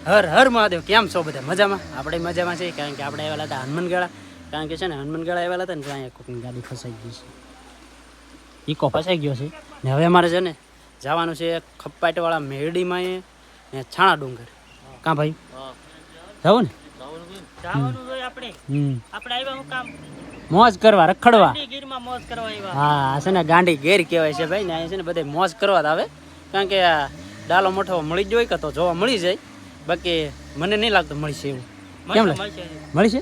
હર હર મહાદેવ. કેમ છો બધા? મજામાં? આપણે મજામાં છે, કારણ કે આપણે આવેલા હતા હનુમાનગઢા. કારણ કે છે ને હનુમાનગઢા આવેલા હતા ને ત્યાં કોઈકની ગાડી ફસાઈ ગઈ છે, ઈકો ફસાઈ ગયો છે ને. હવે અમારે છે ને જવાનું છે ખપ્પાટવાળા મેરડીમાં ને છાણા ડુંગર. કાં ભાઈ જવું ને? મોજ કરવા, રખડવા. હા છે ને ગાંડી ગેર કહેવાય છે ભાઈ ને. અહીંયા છે ને બધા મોજ કરવા જ આવે, કારણ કે ડાલો મોટો મળી જ હોય કે તો જોવા મળી જાય. બાકી મને નહીં લાગતું મળી છે એવું. કેમ મળી છે?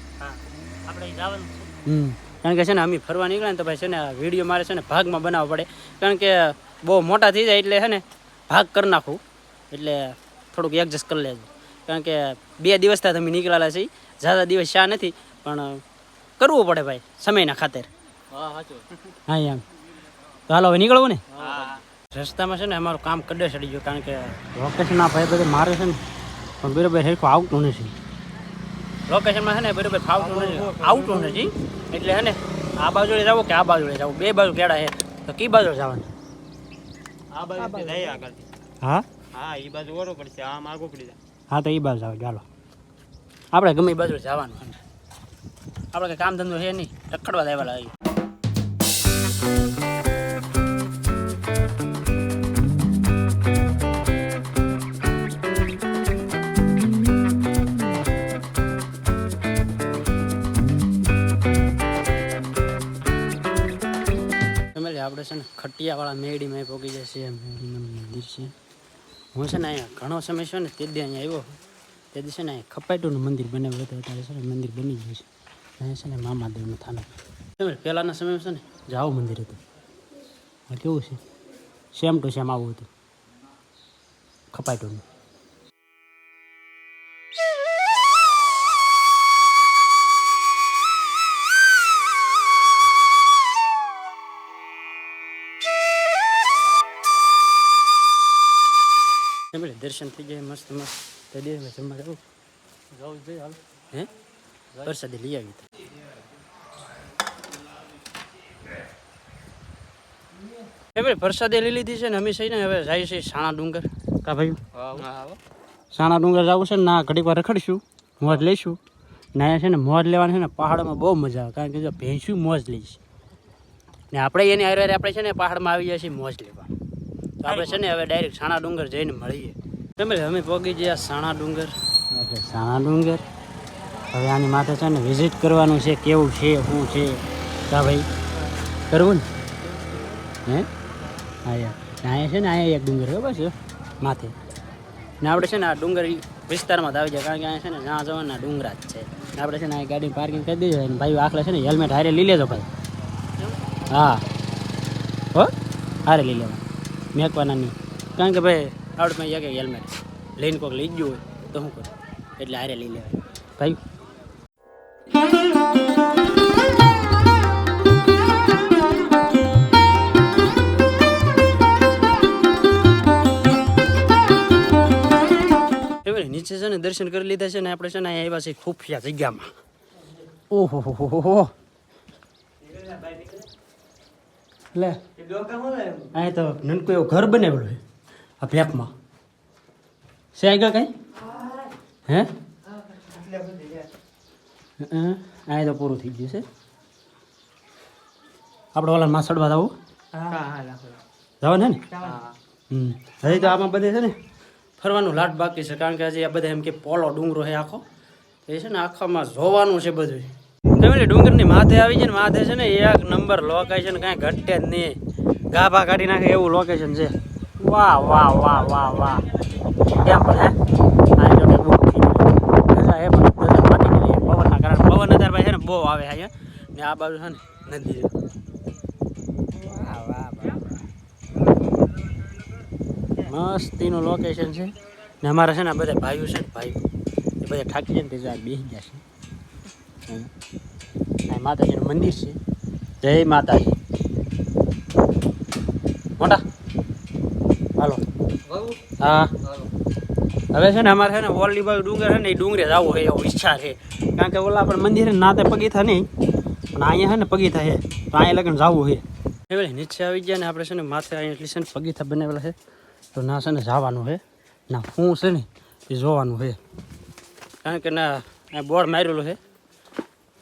કારણ કે છે ને અમે ફરવા નીકળ્યા ને તો ભાઈ છે ને વિડીયો મારે છે ને ભાગમાં બનાવવો પડે, કારણ કે બહુ મોટા થઈ જાય એટલે છે ને ભાગ કરી નાખું, એટલે થોડુંક એડજસ્ટ કરી લેજો. કારણ કે 2 દિવસથી તમે નીકળેલા છે, જ્યાદા દિવસ શા નથી, પણ કરવું પડે ભાઈ સમયના ખાતર. હા એમ તો હાલો હવે નીકળવું ને. રસ્તામાં છે ને અમારું કામ કડે ચડી ગયું, કારણ કે લોકેશનના ભાઈ બધે મારે છે ને પણ બરાબર સરખું આવતું નથી. લોકેશનમાં છે ને બરાબર આવતું નથી, એટલે છે ને આ બાજુ જવું કે આ બાજુ જવું, 2 બાજુ કેળા છે, તો કઈ બાજુ જવાનું? આ બાજુ જઈએ આગળ. હા હા, એ બાજુ ઓરો પડશે, આમ આગળ પડી જાય. હા તો એ બાજુ જાવ. ચાલો આપણે ગમે એ બાજુ જવાનું. આપણે કંઈ કામ ધંધો છે નહીં, રખડવા દેવાલા આવી. આપણે છે ને ખટિયાવાળા મેરડીમાં પહોંચી જશે. મેરડીમાં મંદિર છે. હું છે ને અહીંયા ઘણો સમય છે ને તે દી અહીંયા આવ્યો, તે દી છે ને અહીંયા ખપાટુનું મંદિર બનાવ્યું હતું. અત્યારે છે ને મંદિર બની ગયું છે. અહીંયા છે ને મામાદેવનું થાનક. પહેલાંના સમયમાં છે ને જાવું મંદિર હતું. આ કેવું છે, સેમ ટુ સેમ આવું હતું ખપાટુનું. દર્શન થઈ જાય મસ્ત મસ્ત. તે દિવસ જમવા જવું જોઈએ. હાલ હે પ્રસાદી લઈ આવી હતી. પ્રસાદી લઈ લીધી છે ને અમે છે ને હવે જાય છે સાણા ડુંગર. કા ભાઈ સાણા ડુંગર જવું છે ને, ના ઘડીક વાર રખડીશું, મોજ લઈશું. ને અહીંયા છે ને મોજ લેવાની છે ને પહાડમાં બહુ મજા આવે, કારણ કે જો ભેંસું મોજ લઈશ ને આપણે એની હારે આપણે છે ને પહાડમાં આવી જાય છે મોજ લેવા. તો આપણે છે ને હવે ડાયરેક્ટ સાણા ડુંગર જઈને મળીએ. અમે પહોંચી ગયા સાણા ડુંગર. સાણા ડુંગર હવે આની માથે છે ને વિઝિટ કરવાનું છે, કેવું છે શું છે. કા ભાઈ કરવું ને? હે હા યાર, અહીંયા છે ને અહીંયા એક ડુંગર બસ માથે ને. આપણે છે ને આ ડુંગર વિસ્તારમાં જ આવી જાય, કારણ કે અહીંયા છે ને જ્યાં જવાના ડુંગરા જ છે. ને આપણે છે ને આ ગાડી પાર્કિંગ કરી દીધી અને ભાઈ આખલે છે ને હેલ્મેટ હારે લઈ લેજો ભાઈ. હા હો, હારે લઈ લેવા, મેકવાના નહીં. કારણ કે ભાઈ આવડમાં એક હેલ્મેટ લઈને કોઈક લઈ ગયું હોય તો શું કરું, એટલે હારે લઈ લેવાય ભાઈ. નીચે છે ને દર્શન કરી લીધા છે ને આપણે છે ને અહીંયા આવ્યા છે ખુફિયા જગ્યામાં. ઓહો હો લે, અહીંયા તો નનકું એવું ઘર બનાવેલું છે આ ભેપમાં. છે આગળ કઈ? હે અહીંયા તો પૂરું થઈ ગયું છે. આપણે ઓલા માસડવા જવું જવાનું ને. હજી તો આમાં બધે છે ને ફરવાનું લાટ બાકી છે, કારણ કે હજી આ બધા એમ કે પોલો ડુંગરો છે આખો, એ છે ને આખામાં જોવાનું છે બધું. ફેમિલી ડુંગરની માથે આવી છે ને, માથે છે ને 1 નંબર લોકેશન, કાંઈ ઘટે જ નહીં, ગાભા કાઢી નાખે એવું લોકેશન છે. વાહ વાહ વાહ વાહ વાહ. કેમ પણ હે આ જો બહુ એ પણ માટી ગયેલી પવનના કારણે. પવન અત્યારે ભાઈ છે ને બહુ આવે અહીંયા ને. આ બાજુ છે ને નદી. વાહ વાહ મસ્તીનું લોકેશન છે ને. અમારા છે ને બધા ભાઈઓ છે ને, ભાઈઓ એ બધા થાકી જાય ને તે બેસી ગયા છે. માતાજીનું મંદિર છે. જય માતાજી મોટા. હાલો હા. હવે છે ને અમારે છે ને ઓલી બાજુ ડુંગર છે ને એ ડુંગરે જવું હોય એવો ઈચ્છા છે, કારણ કે ઓલા પણ મંદિર છે ને નાતે પગીથા નહીં, પણ અહીંયા છે ને પગીથા છે, તો અહીંયા લગન જવું છે. એ નીચે આવી ગયા ને આપણે છે ને માથે અહીંયા એટલી છે ને પગીથા બનાવેલા છે, તો ના છે ને જવાનું છે ના. હું છે ને એ જોવાનું છે કારણ કે ના બોર્ડ મારેલું છે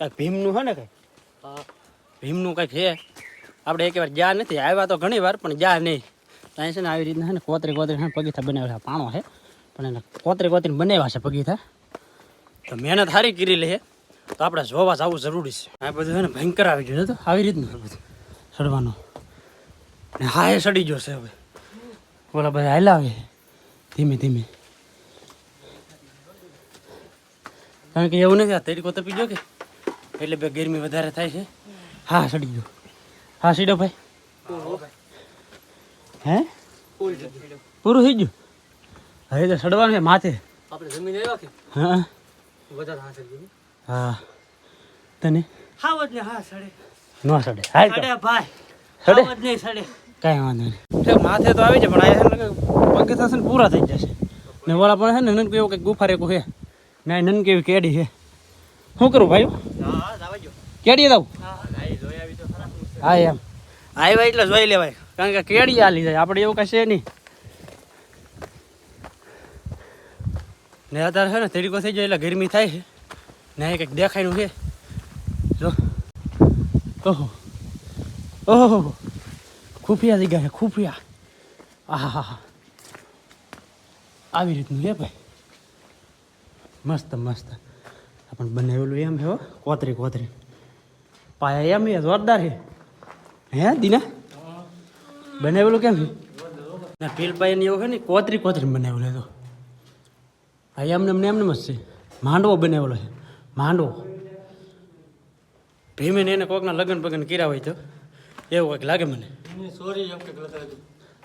કાંઈક ભીમનું છે ને કંઈ ભીમનું કંઈક છે આપણે એક વાર જ્યાં નથી આવ્યા તો ઘણી વાર પણ જ્યાં નહીં ત્યાં છે ને આવી રીતના છે ને કોતરી છે ને પગીથા બનાવેલા છે પાણો છે પણ એને કોતરી બનાવ્યા છે પગીથા તો મહેનત સારી કરી લે તો આપણે જોવા જવું જરૂરી છે આ બધું છે ને ભયંકર આવી ગયું છે તો આવી રીતનું છે બધું ચડવાનું ને હા એ સડી ગયો છે હવે ઓલા બધા હલાવે ધીમે ધીમે કારણ કે એવું નથી આ તરીકો તપી ગયો કે એટલે બે ગરમી વધારે થાય છે હા સડી ગયો હા સીડો ભાઈ હે પૂરું થઈ ગયું હવે તો સડવાનું છે માથે આપણે જમીન આવ્યા કે હા વધારે હાથ ગયું હા તને હાવજ ને હા સડે ન સડે હાલ તો સડે ભાઈ સડે હાવજ નહીં સડે કાંઈ વાંધો નહીં માથે તો આવી જાય પણ આ પગે થશે ને પૂરા થઈ જશે ને ઓલા પણ છે ને નનક એવું કંઈક ગુફા રેકું છે ને આ નનક એવી કેડી છે શું કરું ભાઈ હા જાવા જો કેડીએ જાવ ભાઈ જોઈ આવી તો ખરા હા એમ આવ્યા એટલે જોઈ લેવાય કારણ કે કેડી આલી જાય આપણે એવું કશું છે નહીં ને અત્યારે છે ને તરીકો થઈ જાય એટલે ગરમી થાય છે ને એ કંઈક દેખાયનું છે જો ઓહો ઓહો ખુફિયા જગ્યા છે ખુફિયા આહા હા આવી રીતનું લે ભાઈ મસ્ત મસ્ત આપણને બનાવેલું એમ છે હો કોતરી પાયા એમ એ જોરદાર છે હે દીના બનાવેલું કેમ છે ના પીલપાઈ ને એવું છે ને કોતરી બનાવેલું તો હા એમને જ છે માંડવો બનાવેલો છે માંડવો ભીમે ને એને કોકના લગ્ન પગન કર્યા હોય તો એવું કંઈક લાગે મને સોરી એમ કે ગલત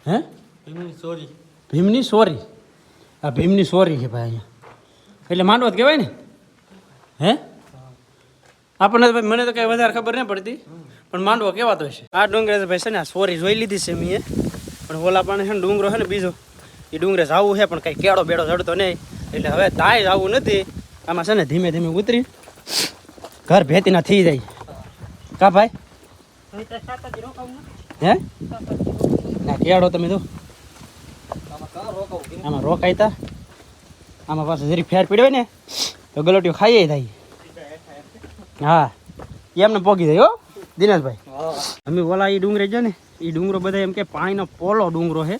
હે ભીમની સોરી ભીમની સોરી આ ભીમની સોરી છે ભાઈ અહીંયા એટલે માંડવો જ કહેવાય ને હે આપણને તો ભાઈ મને તો કંઈ વધારે ખબર નહીં પડતી પણ માંડવો કહેવાતો હશે આ ડુંગરે તો ભાઈ છે ને આ સોરી જોઈ લીધી છે મેં પણ ઓલા પણ છે ને ડુંગરો છે ને બીજો એ ડુંગરે જવું છે પણ કંઈ કેળો બેડો ચડતો નહીં એટલે હવે તાય જવું નથી આમાં છે ને ધીમે ધીમે ઉતરી ઘર ભેતીના થઈ જાય કા ભાઈ હે ના કેળો તમે તો આમાં રોકાય તા આમાં પાછું જરી ફેર પીડ્યો ને તો ગલોટીઓ ખાઈએ થાય હા એમને પોગી જાય હો દિનેશભાઈ અમે ઓલા એ ડુંગરે છે ને એ ડુંગરો બધા એમ કે પાણીનો પોલો ડુંગરો છે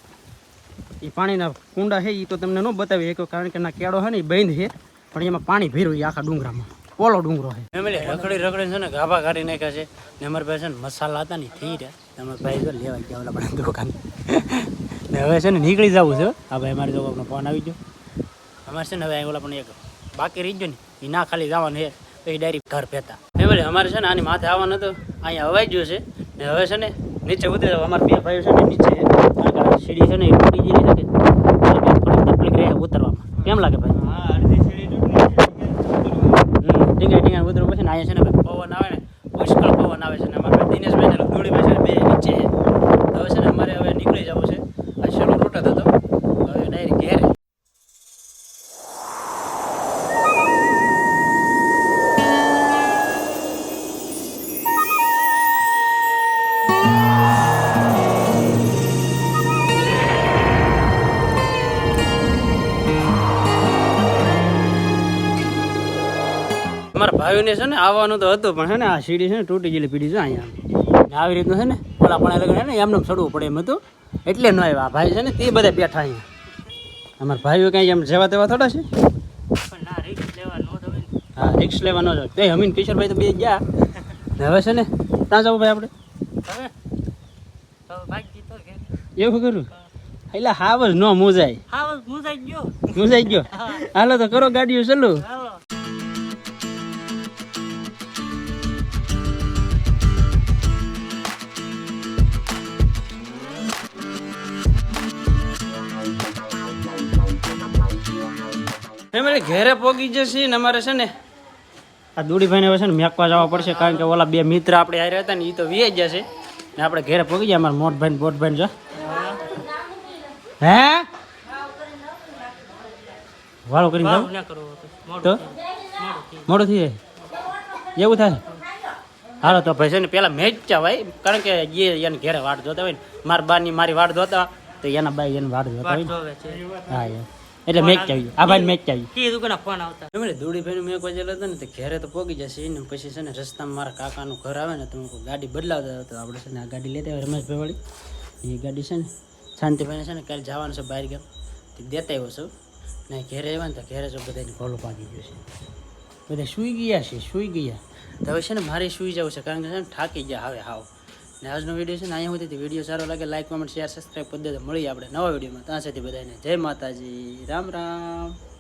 એ પાણીના કુંડા છે એ તો તમને ન બતાવી શકો કારણ કે ના કેળો છે ને એ બંધ છે પણ એમાં પાણી ભર્યું એ આખા ડુંગરામાં પોલો ડુંગરો છે ફેમિલી રખડી છે ને ગાભા કાઢી નાખ્યા છે ને અમારી પાસે છે ને મસાલા હતા ને થઈ રહ્યા અમારા ભાઈ તો લેવા ગયા ઓલા પણ દુકાન ને હવે છે ને નીકળી જવું છે હા ભાઈ અમારે જો આપણો ફોન આવી ગયો અમારે છે ને હવે ઓલા પણ એક બાકી રહી ગયો ને એ ના ખાલી જવાનું છે પછી ડાયરેક્ટ ઘર પહેતા ફેમિલી અમારે છે ને આની માથે આવવાનું હતું અહીંયા હવાઈ ગયું છે ને હવે છે ને નીચે ઉતરી જાવ અમારા બે ભાઈઓ છે ને નીચે કારણ કે સીડી છે ને એ તૂટી જઈ શકે થોડી તકલીફ રહે ઉતરવામાં કેમ લાગે ભાઈ હા અડધી સીડી ટીંગા ઉતરવું પછી ને અહીંયા છે ને પવન આવે ને પુષ્કળ પવન આવે છે ને અમારા દિનેશભાઈ ને ધૂળીભાઈ છે ને બે નીચે છે હવે છે ને અમારે હવે નીકળી જવું છે આ છેલ્લો રૂટ હતો હવે ડાયરેક્ટ ઘેરે મારા ભાઈઓને છે ને આવવાનું તો હતું પણ છે ને આ સીડી છે ને તૂટી ગયેલી પીડી છે અહીંયા આવી રીતનું છે ને ઓલા પણ લગ્ન છે ને એમને ચડવું પડે એમ હતું એટલે ન આવ્યા ભાઈ છે ને તે બધા બેઠા અહીંયા અમારા ભાઈઓ કાંઈ એમ જેવા તેવા થોડા છે હા રિક્સ લેવા ન જાય તે અમીન કિશોરભાઈ તો બે ગયા ને હવે છે ને ત્યાં જવું ભાઈ આપણે એવું કરું એટલે હાવ જ ન મુજાય મુજાઈ ગયો હાલો તો કરો ગાડીઓ ચાલુ ફેમિલી ઘેરે પોગી જશે ને અમારે છે ને આ દુડીભાઈને હવે છે ને મેકવા જવા પડશે કારણ કે ઓલા બે મિત્ર આપણે હારે હતા ને એ તો વી જશે ને આપણે ઘેરે પોગી જાય અમારા મોટભાઈ જો હે વાળો કરીને જાવ તો મોડું થઈ જાય એવું થાય હાલો તો ભાઈ છે ને પેલા મેચ ભાઈ કારણ કે એને ઘેરે વાટ જોતા હોય ને મારા બાની મારી વાટ જોતા તો એના બાઈ એને વાટ જોતા હોય હા એટલે મેચ ચાવી આ ભાઈ મેચ ચાવી કીધું કે ના ફોન આવતા ફેમિલી ધૂળીભાઈનું મેં કોઈ હતો ને તો ઘરે તો પોગી જશે ને પછી છે ને રસ્તામાં મારા કાકાનું ઘર આવે ને તો હું ગાડી બદલાવતા હતો આપણે છે ને આ ગાડી લેતા આવ્યા રમેશભાઈ વાળી એ ગાડી છે ને શાંતિભાઈને છે ને કાલે જવાનું છે બહાર ગામ તે દેતા આવ્યો છું ને ઘેરે આવ્યા ને તો ઘેરે જો બધાને ભોલું પાકી ગયું છે બધા સૂઈ ગયા તો હવે છે ને મારે સૂઈ જવું છે કારણ કે છે ને થાકી ગયા હવે હાવ ને આજનો વિડીયો છે ને અહીંયા સુધી વિડીયો સારો લાગે લાઈક કોમેન્ટ શેર સબસ્ક્રાઈબ કરી દેજો મળીએ આપણે નવા વિડીયોમાં ત્યાં સુધી બધાને જય માતાજી રામ રામ.